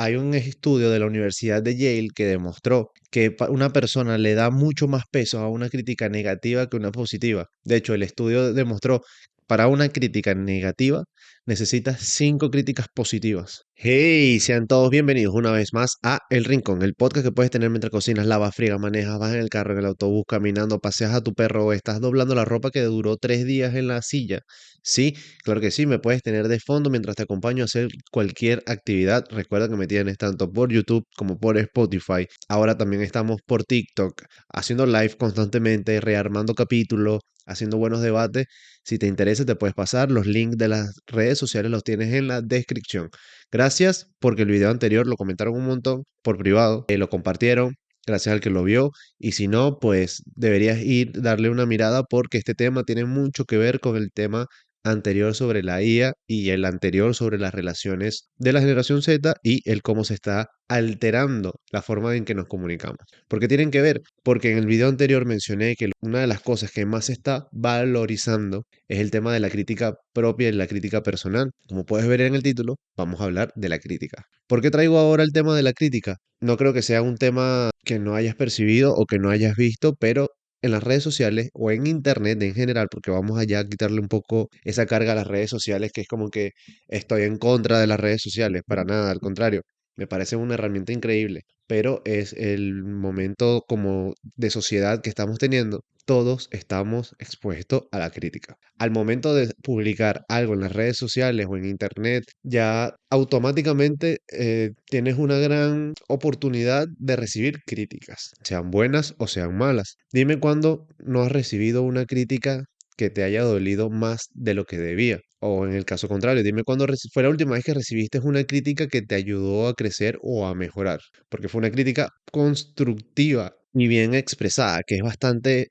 hay un estudio de la Universidad de Yale que demostró que una persona le da mucho más peso a una crítica negativa que una positiva. De hecho, el estudio demostró para una crítica negativa necesitas 5 críticas positivas. Hey, sean todos bienvenidos una vez más a El Rincón, el podcast que puedes tener mientras cocinas, lavas, friegas, manejas, vas en el carro, en el autobús, caminando, paseas a tu perro o estás doblando la ropa que duró 3 días en la silla. Sí, claro que sí, me puedes tener de fondo mientras te acompaño a hacer cualquier actividad. Recuerda que me tienes tanto por YouTube como por Spotify. Ahora también estamos por TikTok, haciendo live constantemente, rearmando capítulos, haciendo buenos debates. Si te interesa, te puedes pasar. Los links de las redes sociales los tienes en la descripción. Gracias porque el video anterior lo comentaron un montón por privado, lo compartieron. Gracias al que lo vio. Y si no, pues deberías ir, darle una mirada porque este tema tiene mucho que ver con el tema anterior sobre la IA y el anterior sobre las relaciones de la generación Z y el cómo se está alterando la forma en que nos comunicamos. ¿Por qué tienen que ver? Porque en el video anterior mencioné que una de las cosas que más se está valorizando es el tema de la crítica propia y la crítica personal. Como puedes ver en el título, vamos a hablar de la crítica. ¿Por qué traigo ahora el tema de la crítica? No creo que sea un tema que no hayas percibido o que no hayas visto, pero en las redes sociales o en internet en general, porque vamos allá a quitarle un poco esa carga a las redes sociales, que es como que estoy en contra de las redes sociales, para nada, al contrario, me parece una herramienta increíble, pero es el momento como de sociedad que estamos teniendo. Todos estamos expuestos a la crítica. Al momento de publicar algo en las redes sociales o en internet, ya automáticamente tienes una gran oportunidad de recibir críticas, sean buenas o sean malas. Dime cuándo no has recibido una crítica que te haya dolido más de lo que debía. O en el caso contrario, dime cuándo fue la última vez que recibiste una crítica que te ayudó a crecer o a mejorar. Porque fue una crítica constructiva y bien expresada, que es bastante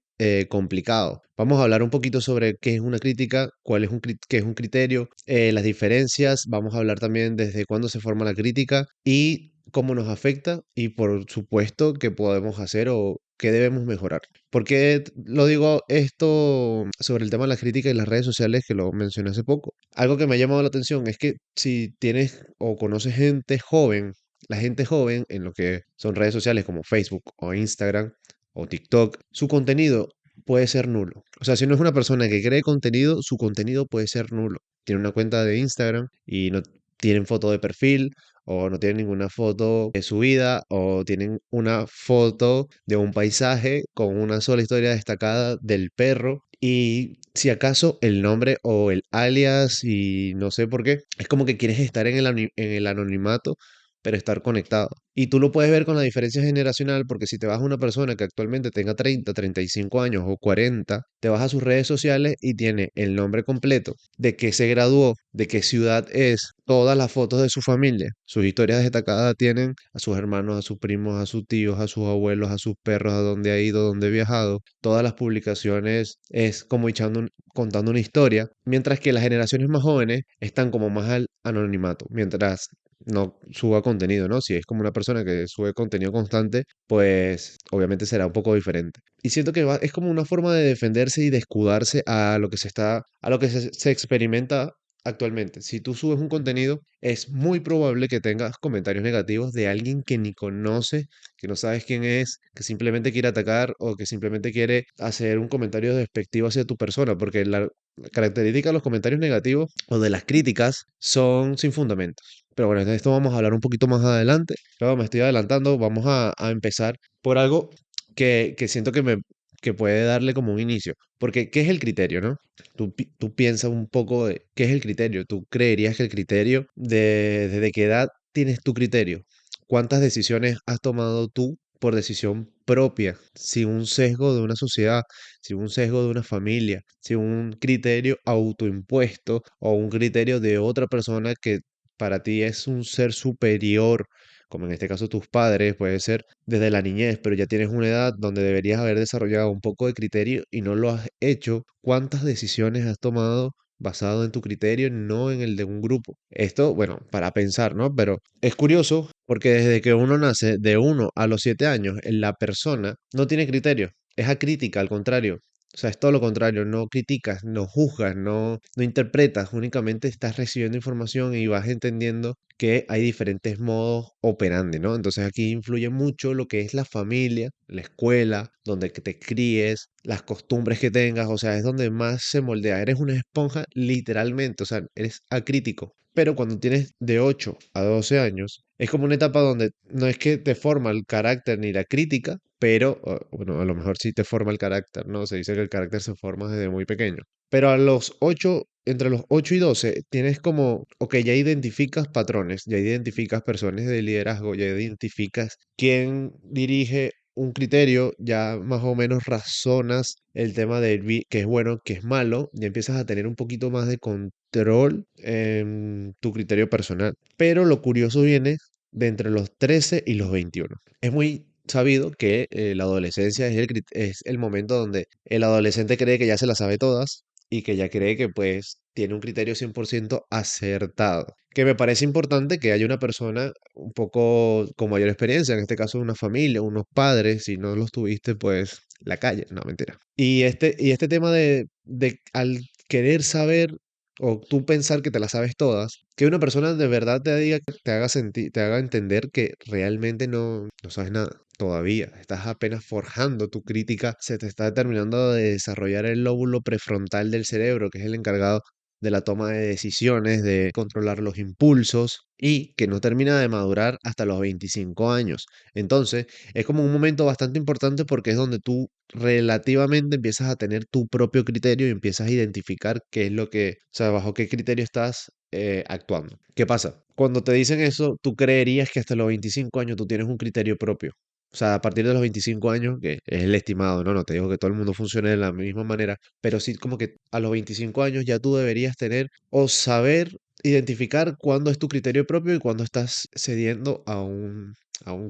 complicado. Vamos a hablar un poquito sobre qué es una crítica, cuál es qué es un criterio, las diferencias. Vamos a hablar también desde cuándo se forma la crítica y cómo nos afecta y por supuesto qué podemos hacer o qué debemos mejorar. ¿Por qué lo digo esto sobre el tema de la crítica y las redes sociales que lo mencioné hace poco? Algo que me ha llamado la atención es que si tienes o conoces gente joven, la gente joven en lo que son redes sociales como Facebook o Instagram o TikTok, su contenido puede ser nulo. O sea, si no es una persona que cree contenido, su contenido puede ser nulo. Tiene una cuenta de Instagram y no tienen foto de perfil o no tienen ninguna foto de su vida o tienen una foto de un paisaje con una sola historia destacada del perro y si acaso el nombre o el alias y no sé por qué, es como que quieres estar en en el anonimato pero estar conectado. Y tú lo puedes ver con la diferencia generacional, porque si te vas a una persona que actualmente tenga 30, 35 años o 40, te vas a sus redes sociales y tiene el nombre completo, de qué se graduó, de qué ciudad es, todas las fotos de su familia. Sus historias destacadas tienen a sus hermanos, a sus primos, a sus tíos, a sus abuelos, a sus perros, a dónde ha ido, dónde ha viajado. Todas las publicaciones es como contando una historia, mientras que las generaciones más jóvenes están como más al anonimato, mientras no suba contenido, ¿no? Si es como una persona que sube contenido constante, pues obviamente será un poco diferente. Y siento que es como una forma de defenderse y de escudarse a lo que a lo que se experimenta actualmente. Si tú subes un contenido, es muy probable que tengas comentarios negativos de alguien que ni conoce, que no sabes quién es, que simplemente quiere atacar o que simplemente quiere hacer un comentario despectivo hacia tu persona, porque la característica de los comentarios negativos o de las críticas son sin fundamento. Pero bueno, de esto vamos a hablar un poquito más adelante. Luego me estoy adelantando, vamos a empezar por algo que siento que puede darle como un inicio. Porque, ¿qué es el criterio, no? Tú piensas un poco de qué es el criterio. ¿Tú creerías que el criterio, desde qué edad tienes tu criterio? ¿Cuántas decisiones has tomado tú por decisión propia, sin un sesgo de una sociedad, sin un sesgo de una familia, sin un criterio autoimpuesto o un criterio de otra persona que para ti es un ser superior, como en este caso tus padres, puede ser desde la niñez, pero ya tienes una edad donde deberías haber desarrollado un poco de criterio y no lo has hecho? ¿Cuántas decisiones has tomado basado en tu criterio, no en el de un grupo? Esto, bueno, para pensar, ¿no? Pero es curioso porque desde que uno nace, de 1 a los 7 años, la persona no tiene criterio, es acrítica, al contrario. O sea, es todo lo contrario, no criticas, no juzgas, no interpretas, únicamente estás recibiendo información y vas entendiendo que hay diferentes modos operandi, ¿no? Entonces aquí influye mucho lo que es la familia, la escuela, donde que te críes, las costumbres que tengas, o sea, es donde más se moldea. Eres una esponja literalmente, o sea, eres acrítico. Pero cuando tienes de 8 a 12 años, es como una etapa donde no es que te forma el carácter ni la crítica, pero bueno, a lo mejor sí te forma el carácter, ¿no? Se dice que el carácter se forma desde muy pequeño. Pero a los 8, entre los 8 y 12, tienes como, ok, ya identificas patrones, ya identificas personas de liderazgo, ya identificas quién dirige un criterio, ya más o menos razonas el tema de qué es bueno, qué es malo, ya empiezas a tener un poquito más de control en tu criterio personal. Pero lo curioso viene de entre los 13 y los 21. Es muy sabido que la adolescencia es es el momento donde el adolescente cree que ya se las sabe todas y que ya cree que pues tiene un criterio 100% acertado. Que me parece importante que haya una persona un poco con mayor experiencia, en este caso una familia, unos padres, si no los tuviste, pues la calle, no, mentira. Y este tema de al querer saber o tú pensar que te las sabes todas, que una persona de verdad te diga, te haga sentir, te haga entender que realmente no sabes nada. Todavía estás apenas forjando tu crítica, se te está terminando de desarrollar el lóbulo prefrontal del cerebro, que es el encargado de la toma de decisiones, de controlar los impulsos y que no termina de madurar hasta los 25 años. Entonces, es como un momento bastante importante porque es donde tú relativamente empiezas a tener tu propio criterio y empiezas a identificar qué es lo que, o sea, bajo qué criterio estás actuando. ¿Qué pasa? Cuando te dicen eso, tú creerías que hasta los 25 años tú tienes un criterio propio. O sea, a partir de los 25 años, que es el estimado, ¿no? No te digo que todo el mundo funcione de la misma manera, pero sí como que a los 25 años ya tú deberías tener o saber identificar cuándo es tu criterio propio y cuándo estás cediendo a un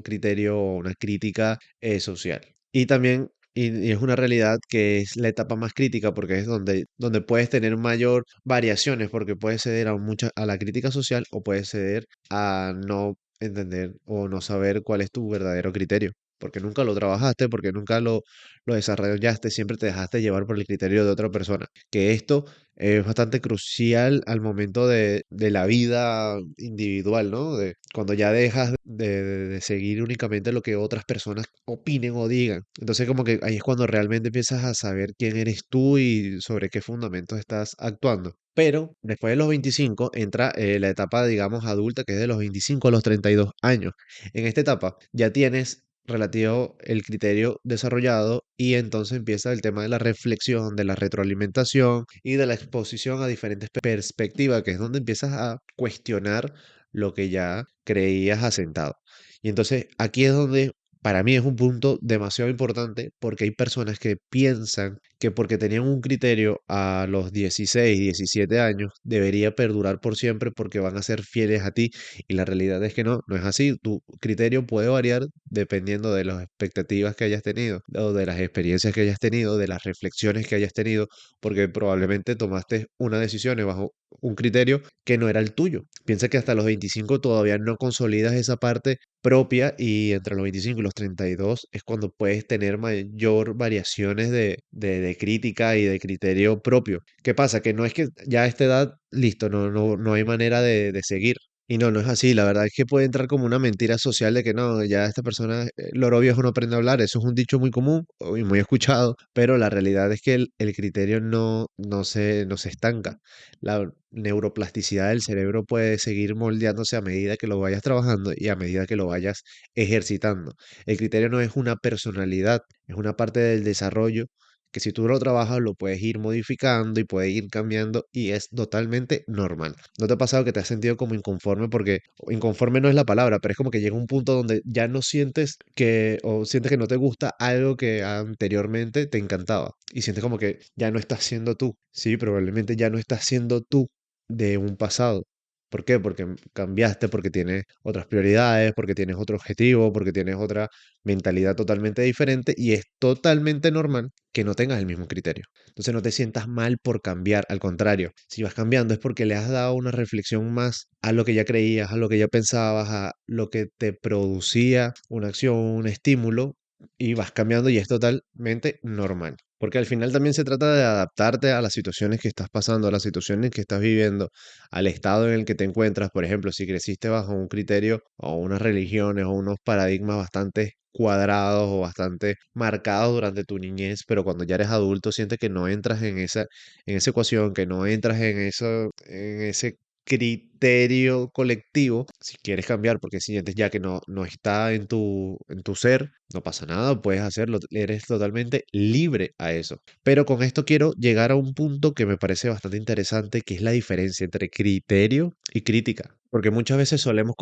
criterio o una crítica social. Y también, y es una realidad que es la etapa más crítica porque es donde puedes tener mayor variaciones porque puedes ceder a la crítica social o puedes ceder a no entender o no saber cuál es tu verdadero criterio. Porque nunca lo trabajaste, porque nunca lo desarrollaste, siempre te dejaste llevar por el criterio de otra persona. Que esto es bastante crucial al momento de la vida individual, ¿no? De cuando ya dejas de seguir únicamente lo que otras personas opinen o digan. Entonces como que ahí es cuando realmente empiezas a saber quién eres tú y sobre qué fundamentos estás actuando. Pero después de los 25 entra la etapa, digamos, adulta, que es de los 25 a los 32 años. En esta etapa ya tienes relativo el criterio desarrollado y entonces empieza el tema de la reflexión, de la retroalimentación y de la exposición a diferentes perspectivas, que es donde empiezas a cuestionar lo que ya creías asentado. Y entonces aquí es donde para mí es un punto demasiado importante porque hay personas que piensan que porque tenían un criterio a los 16, 17 años debería perdurar por siempre porque van a ser fieles a ti y la realidad es que no es así. Tu criterio puede variar dependiendo de las expectativas que hayas tenido o de las experiencias que hayas tenido, de las reflexiones que hayas tenido, porque probablemente tomaste una decisión bajo un criterio que no era el tuyo. Piensa que hasta los 25 todavía no consolidas esa parte propia y entre los 25 y los 32 es cuando puedes tener mayor variaciones de crítica y de criterio propio. ¿Qué pasa? Que no es que ya a esta edad, listo, no hay manera de seguir. Y no es así. La verdad es que puede entrar como una mentira social de que no, ya esta persona, loro viejo no aprende a hablar. Eso es un dicho muy común y muy escuchado, pero la realidad es que el criterio no se estanca. La neuroplasticidad del cerebro puede seguir moldeándose a medida que lo vayas trabajando y a medida que lo vayas ejercitando. El criterio no es una personalidad, es una parte del desarrollo que si tú lo trabajas lo puedes ir modificando y puedes ir cambiando y es totalmente normal. ¿No te ha pasado que te has sentido como inconforme? Porque inconforme no es la palabra, pero es como que llega un punto donde ya no sientes que o sientes que no te gusta algo que anteriormente te encantaba y sientes como que ya no estás siendo tú. Sí, probablemente ya no estás siendo tú de un pasado. ¿Por qué? Porque cambiaste, porque tienes otras prioridades, porque tienes otro objetivo, porque tienes otra mentalidad totalmente diferente y es totalmente normal que no tengas el mismo criterio. Entonces no te sientas mal por cambiar, al contrario, si vas cambiando es porque le has dado una reflexión más a lo que ya creías, a lo que ya pensabas, a lo que te producía una acción, un estímulo y vas cambiando y es totalmente normal. porque al final también se trata de adaptarte a las situaciones que estás pasando, a las situaciones que estás viviendo, al estado en el que te encuentras. Por ejemplo, si creciste bajo un criterio o unas religiones o unos paradigmas bastante cuadrados o bastante marcados durante tu niñez, pero cuando ya eres adulto sientes que no entras en esa ecuación, que no entras en ese criterio colectivo, si quieres cambiar porque sientes ya que no está en tu ser, no pasa nada, puedes hacerlo, eres totalmente libre a eso. Pero con esto quiero llegar a un punto que me parece bastante interesante, que es la diferencia entre criterio y crítica. Porque muchas veces solemos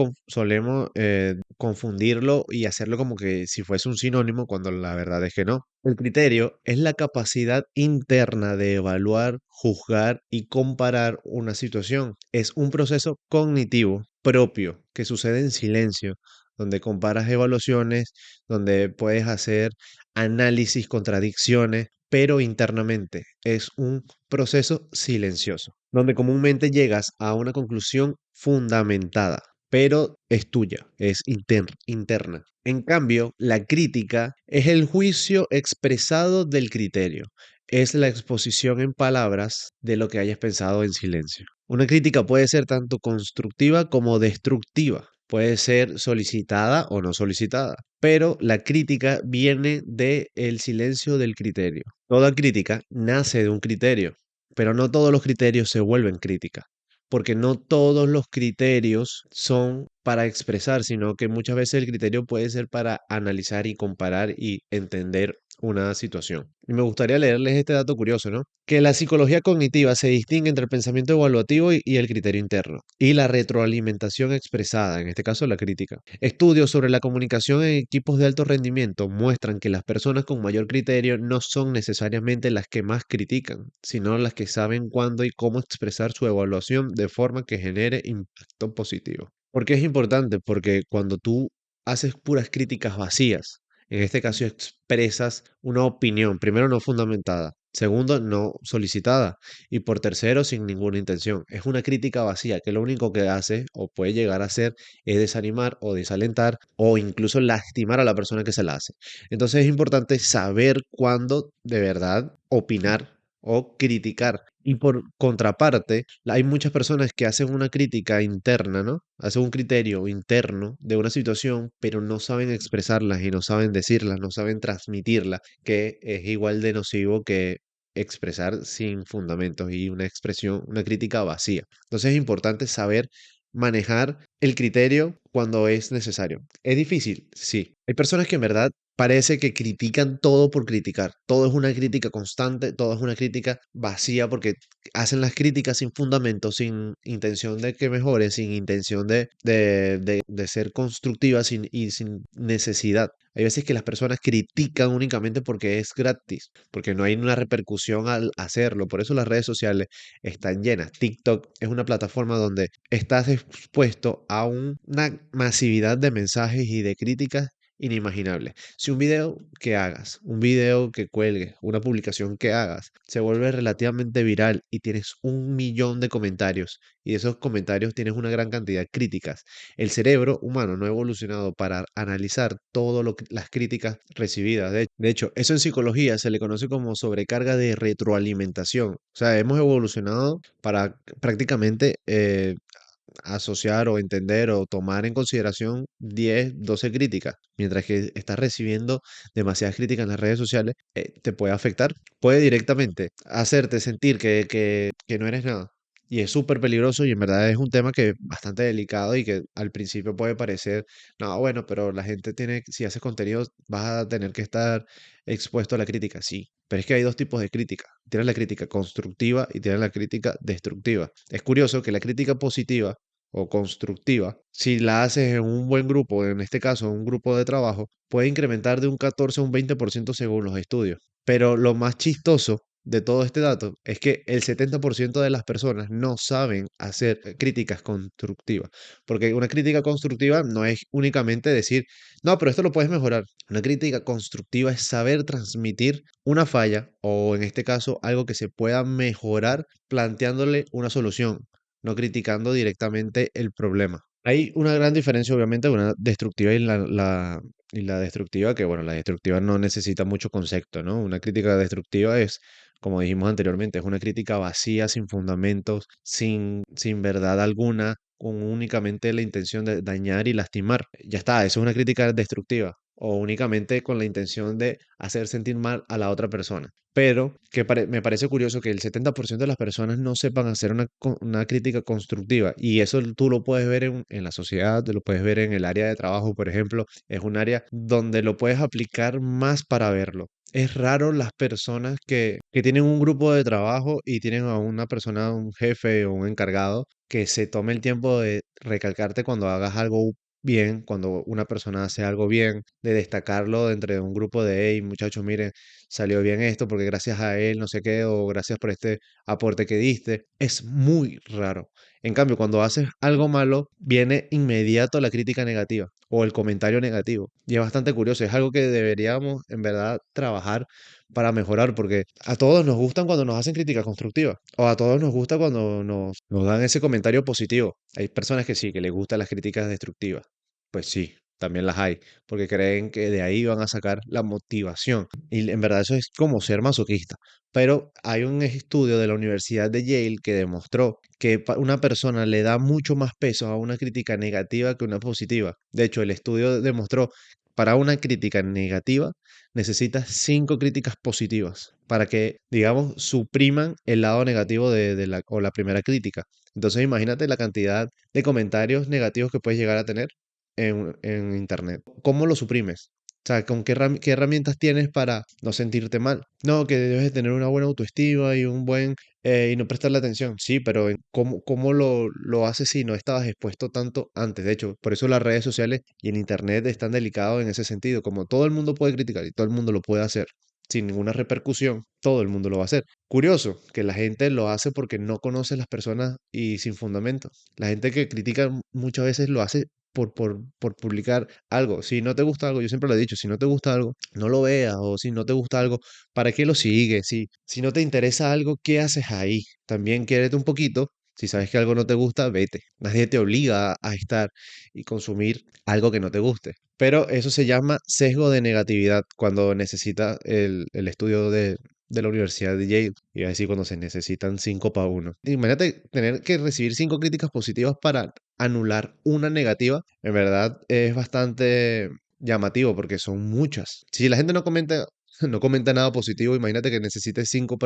confundirlo y hacerlo como que si fuese un sinónimo, cuando la verdad es que no. El criterio es la capacidad interna de evaluar, juzgar y comparar una situación. Es un proceso cognitivo propio que sucede en silencio, donde comparas evaluaciones, donde puedes hacer análisis, contradicciones, pero internamente es un proceso silencioso, donde comúnmente llegas a una conclusión fundamentada, pero es tuya, es interna. En cambio, la crítica es el juicio expresado del criterio, es la exposición en palabras de lo que hayas pensado en silencio. Una crítica puede ser tanto constructiva como destructiva, puede ser solicitada o no solicitada, pero la crítica viene del silencio del criterio. Toda crítica nace de un criterio, pero no todos los criterios se vuelven crítica, porque no todos los criterios son para expresar, sino que muchas veces el criterio puede ser para analizar y comparar y entender una situación. Y me gustaría leerles este dato curioso, ¿no? Que la psicología cognitiva se distingue entre el pensamiento evaluativo y el criterio interno, y la retroalimentación expresada, en este caso la crítica. Estudios sobre la comunicación en equipos de alto rendimiento muestran que las personas con mayor criterio no son necesariamente las que más critican, sino las que saben cuándo y cómo expresar su evaluación de forma que genere impacto positivo. ¿Por qué es importante? Porque cuando tú haces puras críticas vacías, en este caso expresas una opinión, primero no fundamentada, segundo no solicitada y por tercero sin ninguna intención. Es una crítica vacía que lo único que hace o puede llegar a hacer es desanimar o desalentar o incluso lastimar a la persona que se la hace. Entonces es importante saber cuándo de verdad opinar o criticar. Y por contraparte, hay muchas personas que hacen una crítica interna, ¿no? Hacen un criterio interno de una situación, pero no saben expresarlas y no saben decirlas, no saben transmitirlas, que es igual de nocivo que expresar sin fundamentos y una expresión, una crítica vacía. Entonces es importante saber manejar el criterio cuando es necesario. ¿Es difícil? Sí. Hay personas que en verdad parece que critican todo por criticar. Todo es una crítica constante, todo es una crítica vacía porque hacen las críticas sin fundamento, sin intención de que mejore, sin intención de ser constructiva y sin necesidad. Hay veces que las personas critican únicamente porque es gratis, porque no hay una repercusión al hacerlo. Por eso las redes sociales están llenas. TikTok es una plataforma donde estás expuesto a una masividad de mensajes y de críticas inimaginable. Si un video que hagas, un video que cuelgues, una publicación que hagas, se vuelve relativamente viral y tienes 1 millón de comentarios y de esos comentarios tienes una gran cantidad de críticas, el cerebro humano no ha evolucionado para analizar todo lo que las críticas recibidas. De hecho, eso en psicología se le conoce como sobrecarga de retroalimentación. O sea, hemos evolucionado para prácticamente asociar o entender o tomar en consideración 10 12 críticas, mientras que estás recibiendo demasiadas críticas en las redes sociales, te puede afectar, puede directamente hacerte sentir que no eres nada. Y es súper peligroso y en verdad es un tema que es bastante delicado y que al principio puede parecer, no, bueno, pero la gente tiene, si haces contenido vas a tener que estar expuesto a la crítica, sí. Pero es que hay dos tipos de crítica. Tienes la crítica constructiva y tienes la crítica destructiva. Es curioso que la crítica positiva o constructiva, si la haces en un buen grupo, en este caso en un grupo de trabajo, puede incrementar de un 14 a un 20% según los estudios. Pero lo más chistoso de todo este dato es que el 70% de las personas no saben hacer críticas constructivas, porque una crítica constructiva no es únicamente decir, no, pero esto lo puedes mejorar. Una crítica constructiva es saber transmitir una falla o en este caso algo que se pueda mejorar planteándole una solución, no criticando directamente el problema. Hay una gran diferencia, obviamente, una destructiva y y la destructiva, que bueno, la destructiva no necesita mucho concepto, ¿no? Una crítica destructiva es, como dijimos anteriormente, es una crítica vacía, sin fundamentos, sin verdad alguna, con únicamente la intención de dañar y lastimar. Ya está, eso es una crítica destructiva. O únicamente con la intención de hacer sentir mal a la otra persona. Pero me parece curioso que el 70% de las personas no sepan hacer una crítica constructiva. Y eso tú lo puedes ver en la sociedad, lo puedes ver en el área de trabajo, por ejemplo. Es un área donde lo puedes aplicar más para verlo. Es raro las personas que tienen un grupo de trabajo y tienen a una persona, un jefe o un encargado, que se tome el tiempo de recalcarte cuando hagas algo bien, cuando una persona hace algo bien, de destacarlo dentro de un grupo de, hey, muchachos, miren, salió bien esto porque gracias a él, no sé qué, o gracias por este aporte que diste. Es muy raro. En cambio, cuando haces algo malo, viene inmediato la crítica negativa o el comentario negativo. Y es bastante curioso, es algo que deberíamos en verdad trabajar para mejorar, porque a todos nos gustan cuando nos hacen crítica constructiva, o a todos nos gusta cuando nos dan ese comentario positivo. Hay personas que sí, que les gustan las críticas destructivas. Pues sí, también las hay, porque creen que de ahí van a sacar la motivación. Y en verdad eso es como ser masoquista. Pero hay un estudio de la Universidad de Yale que demostró que una persona le da mucho más peso a una crítica negativa que una positiva. De hecho, el estudio demostró para una crítica negativa necesitas 5 críticas positivas para que, digamos, supriman el lado negativo o la primera crítica. Entonces, imagínate la cantidad de comentarios negativos que puedes llegar a tener en Internet. ¿Cómo lo suprimes? O sea, ¿con qué herramientas tienes para no sentirte mal? No, que debes de tener una buena autoestima y y no prestarle atención. Sí, pero ¿cómo lo haces si no estabas expuesto tanto antes? De hecho, por eso las redes sociales y el Internet están delicados en ese sentido. Como todo el mundo puede criticar y todo el mundo lo puede hacer sin ninguna repercusión, todo el mundo lo va a hacer. Curioso que la gente lo hace porque no conoce a las personas y sin fundamento. La gente que critica muchas veces lo hace por publicar algo. Si no te gusta algo, yo siempre lo he dicho, si no te gusta algo, no lo veas, o si no te gusta algo, ¿para qué lo sigues? Si no te interesa algo, ¿qué haces ahí? También quiérete un poquito. Si sabes que algo no te gusta, vete. Nadie te obliga a estar y consumir algo que no te guste. Pero eso se llama sesgo de negatividad cuando necesita el estudio de la Universidad de Yale. Iba a decir cuando se necesitan 5 para 1. Imagínate tener que recibir 5 críticas positivas para anular una negativa. En verdad es bastante llamativo porque son muchas. Si la gente no comenta, no comenta nada positivo, imagínate que necesites 5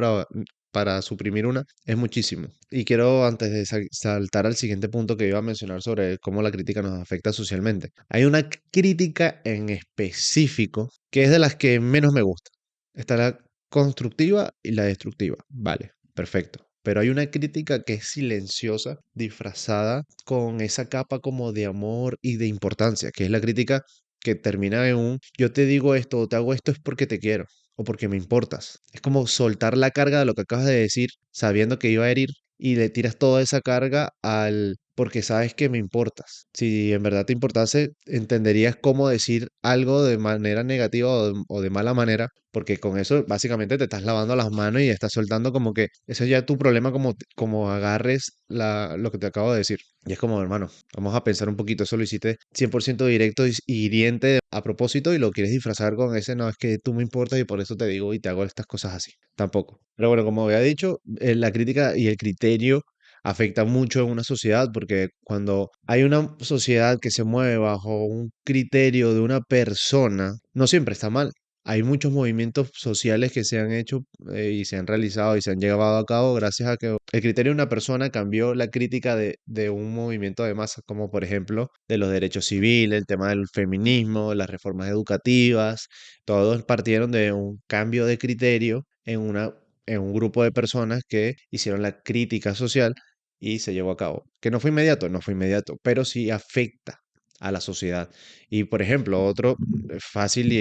para suprimir una, es muchísimo. Y quiero, antes de saltar al siguiente punto que iba a mencionar sobre cómo la crítica nos afecta socialmente, hay una crítica en específico que es de las que menos me gusta. Está la constructiva y la destructiva. Vale, perfecto. Pero hay una crítica que es silenciosa, disfrazada con esa capa como de amor y de importancia, que es la crítica que termina en un yo te digo esto o te hago esto es porque te quiero o porque me importas. Es como soltar la carga de lo que acabas de decir sabiendo que iba a herir y le tiras toda esa carga al porque sabes que me importas. Si en verdad te importase, entenderías cómo decir algo de manera negativa o de mala manera, porque con eso básicamente te estás lavando las manos y estás soltando como que eso ya es tu problema como agarres lo que te acabo de decir. Y es como, hermano, vamos a pensar un poquito, eso lo hiciste 100% directo y hiriente a propósito y lo quieres disfrazar con ese, no, es que tú me importas y por eso te digo y te hago estas cosas así. Tampoco. Pero bueno, como había dicho, la crítica y el criterio afecta mucho en una sociedad porque cuando hay una sociedad que se mueve bajo un criterio de una persona, no siempre está mal. Hay muchos movimientos sociales que se han hecho y se han realizado y se han llevado a cabo gracias a que el criterio de una persona cambió la crítica de un movimiento de masas, como por ejemplo de los derechos civiles, el tema del feminismo, las reformas educativas, todos partieron de un cambio de criterio en un grupo de personas que hicieron la crítica social y se llevó a cabo. Que no fue inmediato, no fue inmediato, pero sí afecta a la sociedad. Y por ejemplo, otro fácil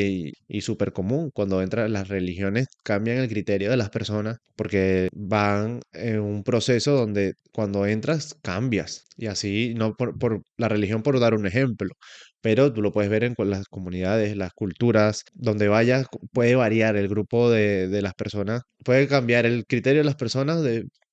y súper común, cuando entran las religiones, cambian el criterio de las personas porque van en un proceso donde cuando entras cambias. Y así, no por la religión por dar un ejemplo, pero tú lo puedes ver con las comunidades, las culturas, donde vayas, puede variar el grupo de las personas, puede cambiar el criterio de las personas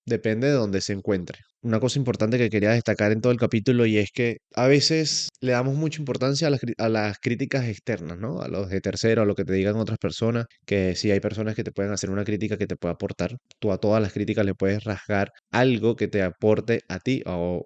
depende de donde se encuentre. una cosa importante que quería destacar en todo el capítulo y es que a veces le damos mucha importancia a a las críticas externas, ¿no? A los de tercero, a lo que te digan otras personas, que sí hay personas que te pueden hacer una crítica que te puede aportar. Tú a todas las críticas le puedes rasgar algo que te aporte a ti o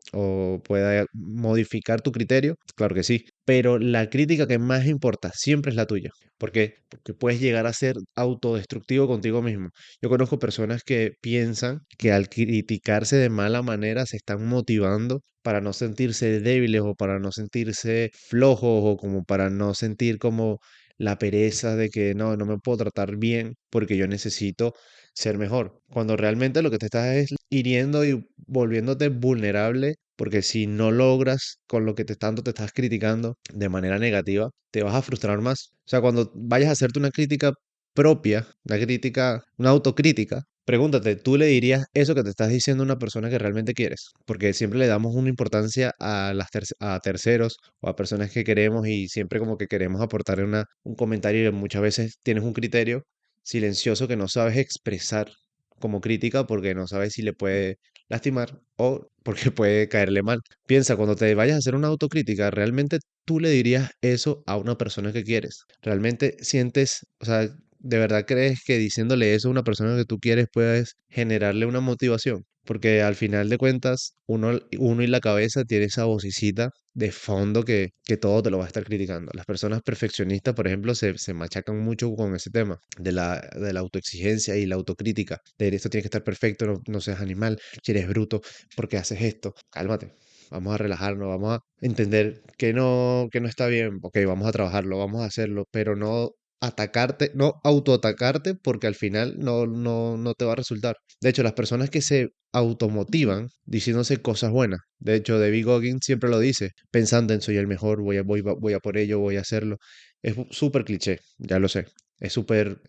pueda modificar tu criterio, claro que sí, pero la crítica que más importa siempre es la tuya. ¿Por qué? Porque puedes llegar a ser autodestructivo contigo mismo. Yo conozco personas que piensan que al criticarse de mala manera se están motivando para no sentirse débiles o para no sentirse flojos o como para no sentir como la pereza de que no, no me puedo tratar bien porque yo necesito ser mejor. Cuando realmente lo que te estás es hiriendo y volviéndote vulnerable, porque si no logras con lo que tanto te estás criticando de manera negativa, te vas a frustrar más. O sea, cuando vayas a hacerte una crítica propia, una crítica, una autocrítica, pregúntate, ¿tú le dirías eso que te estás diciendo a una persona que realmente quieres? Porque siempre le damos una importancia a a terceros o a personas que queremos y siempre como que queremos aportar un comentario y muchas veces tienes un criterio silencioso que no sabes expresar como crítica porque no sabes si le puede lastimar o porque puede caerle mal. Piensa, cuando te vayas a hacer una autocrítica, ¿realmente tú le dirías eso a una persona que quieres? ¿Realmente sientes, o sea, de verdad crees que diciéndole eso a una persona que tú quieres puedes generarle una motivación? Porque al final de cuentas, uno y la cabeza tiene esa vocecita de fondo que todo te lo va a estar criticando. Las personas perfeccionistas, por ejemplo, se machacan mucho con ese tema de la autoexigencia y la autocrítica. De esto tiene que estar perfecto, no, no seas animal, si eres bruto, ¿por qué haces esto? Cálmate. Vamos a relajarnos, vamos a entender que no está bien. Ok, vamos a trabajarlo, vamos a hacerlo, pero no atacarte, no autoatacarte porque al final no te va a resultar. De hecho, las personas que se automotivan diciéndose cosas buenas. De hecho, David Goggins siempre lo dice, pensando en soy el mejor, voy a por ello, voy a hacerlo. Es súper cliché, ya lo sé. Es súper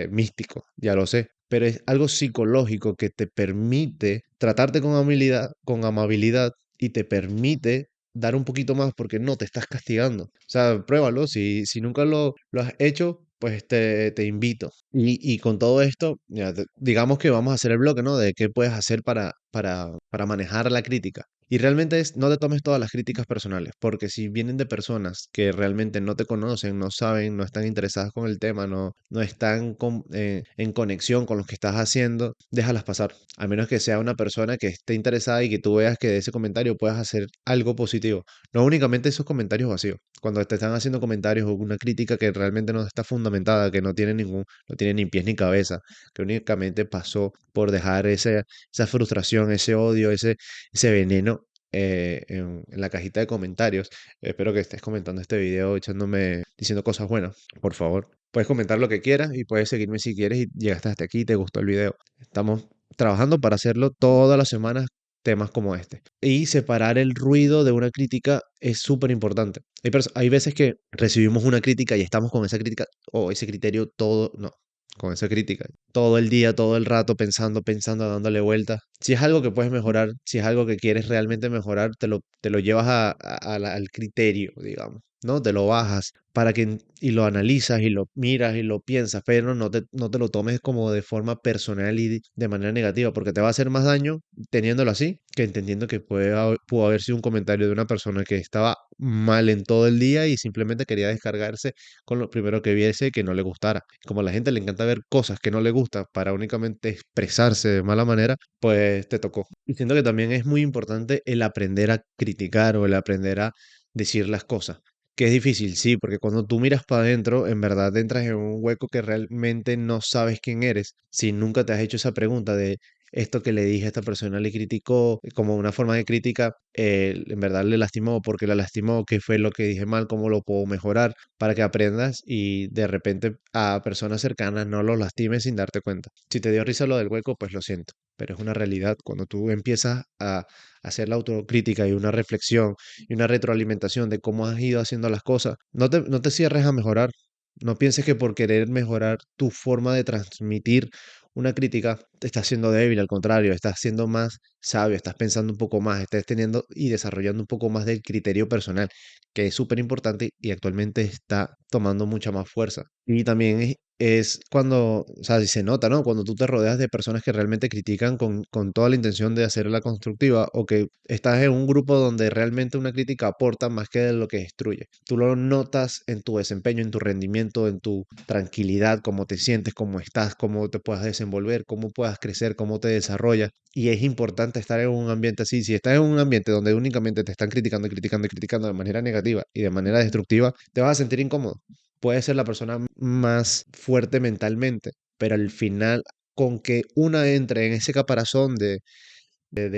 místico, ya lo sé. Pero es algo psicológico que te permite tratarte con amabilidad y te permite dar un poquito más porque no te estás castigando. O sea, pruébalo. Si nunca lo has hecho, pues te invito. Y con todo esto, ya, digamos que vamos a hacer el bloque, ¿no? De qué puedes hacer para manejar la crítica. Y realmente no te tomes todas las críticas personales, porque si vienen de personas que realmente no te conocen, no saben, no están interesadas con el tema, no están en conexión con lo que estás haciendo, déjalas pasar. A menos que sea una persona que esté interesada y que tú veas que de ese comentario puedas hacer algo positivo. No únicamente esos comentarios vacíos. Cuando te están haciendo comentarios o una crítica que realmente no está fundamentada, que no tiene ni pies ni cabeza, que únicamente pasó por dejar esa frustración, ese odio, ese veneno en la cajita de comentarios. Espero que estés comentando este video, diciendo cosas buenas, por favor. Puedes comentar lo que quieras y puedes seguirme si quieres y llegaste hasta aquí y te gustó el video. Estamos trabajando para hacerlo todas las semanas, temas como este. Y separar el ruido de una crítica es súper importante. Hay veces que recibimos una crítica y estamos con esa crítica o ese criterio todo, no, con esa crítica, todo el día, todo el rato pensando, dándole vueltas. Si es algo que puedes mejorar, si es algo que quieres realmente mejorar, te lo llevas al criterio, digamos. ¿No? Te lo bajas y lo analizas y lo miras y lo piensas, pero no te lo tomes como de forma personal y de manera negativa, porque te va a hacer más daño teniéndolo así que entendiendo que pudo haber sido un comentario de una persona que estaba mal en todo el día y simplemente quería descargarse con lo primero que viese que no le gustara. Como a la gente le encanta ver cosas que no le gustan para únicamente expresarse de mala manera, pues te tocó. Y siento que también es muy importante el aprender a criticar o el aprender a decir las cosas. Que es difícil, sí, porque cuando tú miras para adentro, en verdad entras en un hueco que realmente no sabes quién eres. Si nunca te has hecho esa pregunta de esto que le dije a esta persona le criticó como una forma de crítica, en verdad le lastimó, porque la lastimó, qué fue lo que dije mal, cómo lo puedo mejorar, para que aprendas y de repente a personas cercanas no los lastimes sin darte cuenta. Si te dio risa lo del hueco, pues lo siento, pero es una realidad. Cuando tú empiezas a hacer la autocrítica y una reflexión y una retroalimentación de cómo has ido haciendo las cosas, no te cierres a mejorar. No pienses que por querer mejorar tu forma de transmitir una crítica te estás siendo débil, al contrario, estás siendo más sabio, estás pensando un poco más, estás teniendo y desarrollando un poco más del criterio personal, que es súper importante y actualmente está tomando mucha más fuerza. Y también es cuando, o sea, si se nota, ¿no? Cuando tú te rodeas de personas que realmente critican con toda la intención de hacerla constructiva o que estás en un grupo donde realmente una crítica aporta más que de lo que destruye. Tú lo notas en tu desempeño, en tu rendimiento, en tu tranquilidad, cómo te sientes, cómo estás, cómo te puedas desenvolver, cómo puedas crecer, cómo te desarrollas. Y es importante estar en un ambiente así. Si estás en un ambiente donde únicamente te están criticando, criticando y criticando de manera negativa y de manera destructiva, te vas a sentir incómodo. Puede ser la persona más fuerte mentalmente, pero al final, con que una entre en ese caparazón de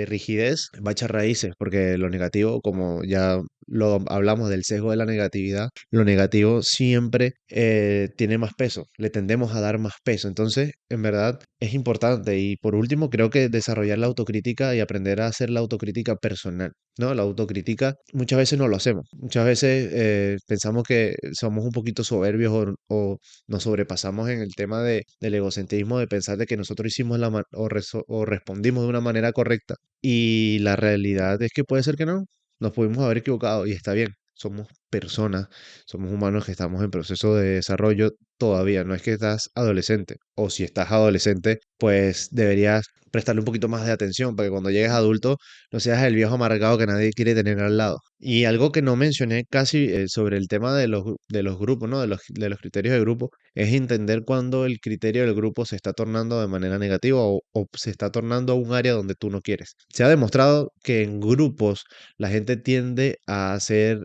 rigidez, va a echar raíces, porque lo negativo, como ya lo hablamos del sesgo de la negatividad, lo negativo siempre tiene más peso, le tendemos a dar más peso. Entonces, en verdad, es importante. Y por último, creo que desarrollar la autocrítica y aprender a hacer la autocrítica personal. ¿No? La autocrítica muchas veces no lo hacemos. Muchas veces pensamos que somos un poquito soberbios o nos sobrepasamos en el tema del egocentrismo, de pensar de que nosotros hicimos o respondimos de una manera correcta. Y la realidad es que puede ser que no. Nos pudimos haber equivocado y está bien. Somos personas, somos humanos que estamos en proceso de desarrollo todavía. No es que estás adolescente. O si estás adolescente, pues deberías prestarle un poquito más de atención para que cuando llegues adulto no seas el viejo amargado que nadie quiere tener al lado. Y algo que no mencioné casi sobre el tema de los grupos, ¿no? De los criterios de grupo, es entender cuando el criterio del grupo se está tornando de manera negativa o se está tornando a un área donde tú no quieres. Se ha demostrado que en grupos la gente tiende a hacer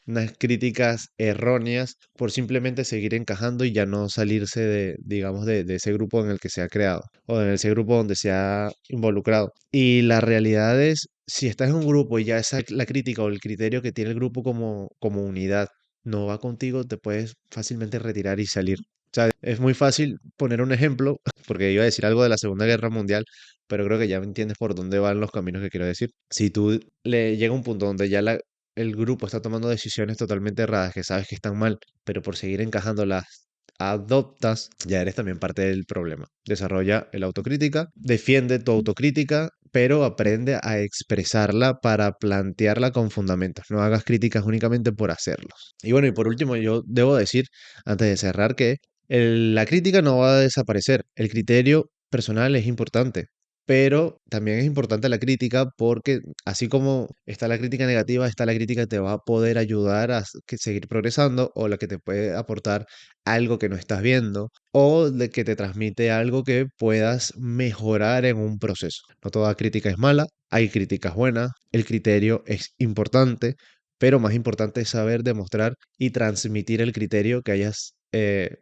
unas críticas erróneas por simplemente seguir encajando y ya no salirse de, digamos, de ese grupo en el que se ha creado o en ese grupo donde se ha involucrado. Y la realidad es, si estás en un grupo y ya esa la crítica o el criterio que tiene el grupo como unidad no va contigo, te puedes fácilmente retirar y salir. O sea, es muy fácil poner un ejemplo, porque iba a decir algo de la Segunda Guerra Mundial, pero creo que ya me entiendes por dónde van los caminos que quiero decir. Si tú le llega un punto donde ya el grupo está tomando decisiones totalmente erradas que sabes que están mal, pero por seguir encajando las adoptas, ya eres también parte del problema. Desarrolla el autocrítica, defiende tu autocrítica, pero aprende a expresarla para plantearla con fundamentos. No hagas críticas únicamente por hacerlos. Y bueno, y por último, yo debo decir, antes de cerrar, que la crítica no va a desaparecer. El criterio personal es importante. Pero también es importante la crítica porque así como está la crítica negativa, está la crítica que te va a poder ayudar a seguir progresando o la que te puede aportar algo que no estás viendo o de que te transmite algo que puedas mejorar en un proceso. No toda crítica es mala, hay críticas buenas, el criterio es importante, pero más importante es saber demostrar y transmitir el criterio que hayas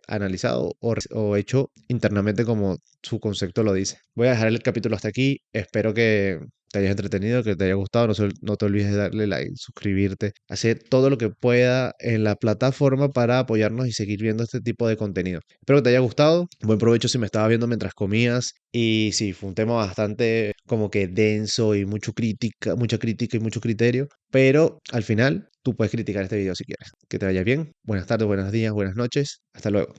analizado o hecho internamente como su concepto lo dice. Voy a dejar el capítulo hasta aquí, espero que te hayas entretenido, que te haya gustado, no te olvides de darle like, suscribirte, hacer todo lo que pueda en la plataforma para apoyarnos y seguir viendo este tipo de contenido. Espero que te haya gustado, buen provecho si me estabas viendo mientras comías y sí, fue un tema bastante como que denso y mucha crítica y mucho criterio, pero al final tú puedes criticar este video si quieres. Que te vaya bien, buenas tardes, buenos días, buenas noches, hasta luego.